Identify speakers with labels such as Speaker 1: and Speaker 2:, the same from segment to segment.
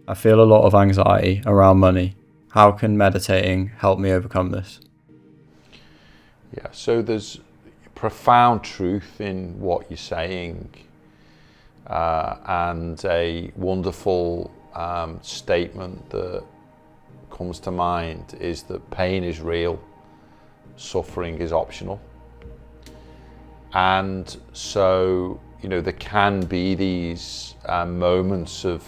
Speaker 1: I feel a lot of anxiety around money. How can meditating help me overcome this?
Speaker 2: Yeah, so there's profound truth in what you're saying, and a wonderful statement that comes to mind is that pain is real, suffering is optional. And so, there can be these moments of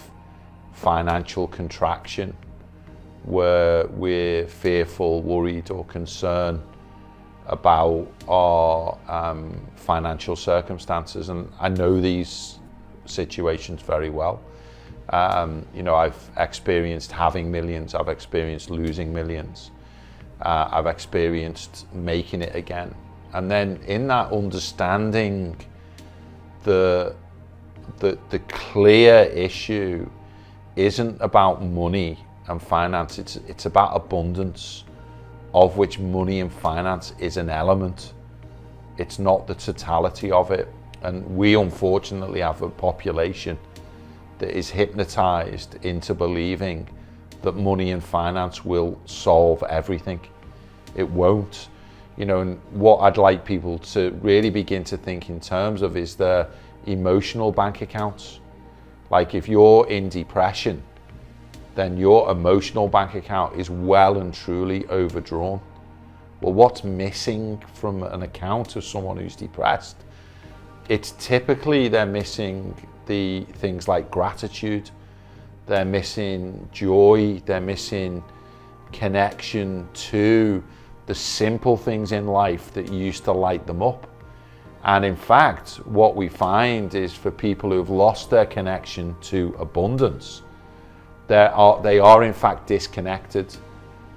Speaker 2: financial contraction where we're fearful, worried, or concerned about our financial circumstances. And I know these situations very well. I've experienced having millions, I've experienced losing millions, I've experienced making it again. And then in that understanding the clear issue isn't about money and finance, it's about abundance, of which money and finance is an element. It's not the totality of it. And we unfortunately have a population that is hypnotized into believing that money and finance will solve everything. It won't. And what I'd like people to really begin to think in terms of is their emotional bank accounts. Like if you're in depression, then your emotional bank account is well and truly overdrawn. Well, what's missing from an account of someone who's depressed? It's typically they're missing the things like gratitude, they're missing joy, they're missing connection to the simple things in life that used to light them up. And in fact, what we find is for people who've lost their connection to abundance, they are in fact disconnected.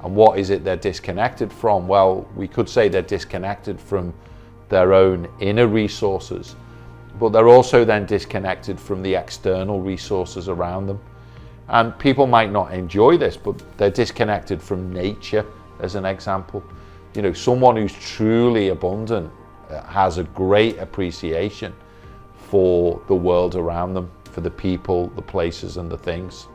Speaker 2: And what is it they're disconnected from? Well, we could say they're disconnected from their own inner resources, but they're also then disconnected from the external resources around them. And people might not enjoy this, but they're disconnected from nature, as an example. Someone who's truly abundant has a great appreciation for the world around them, for the people, the places, and the things.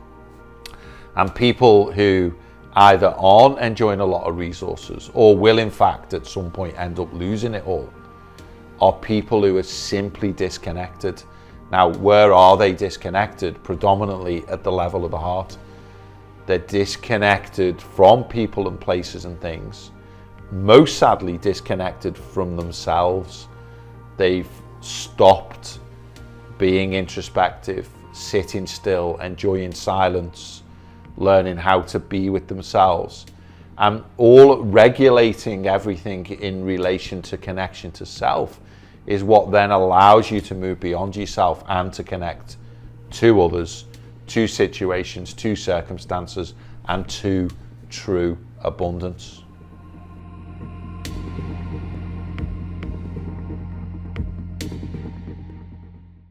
Speaker 2: And people who either aren't enjoying a lot of resources or will in fact at some point end up losing it all are people who are simply disconnected. Now, where are they disconnected? Predominantly at the level of the heart. They're disconnected from people and places and things. Most sadly, disconnected from themselves. They've stopped being introspective, sitting still, enjoying silence, learning how to be with themselves, and all regulating everything in relation to connection to self is what then allows you to move beyond yourself and to connect to others, to situations, to circumstances, and to true abundance.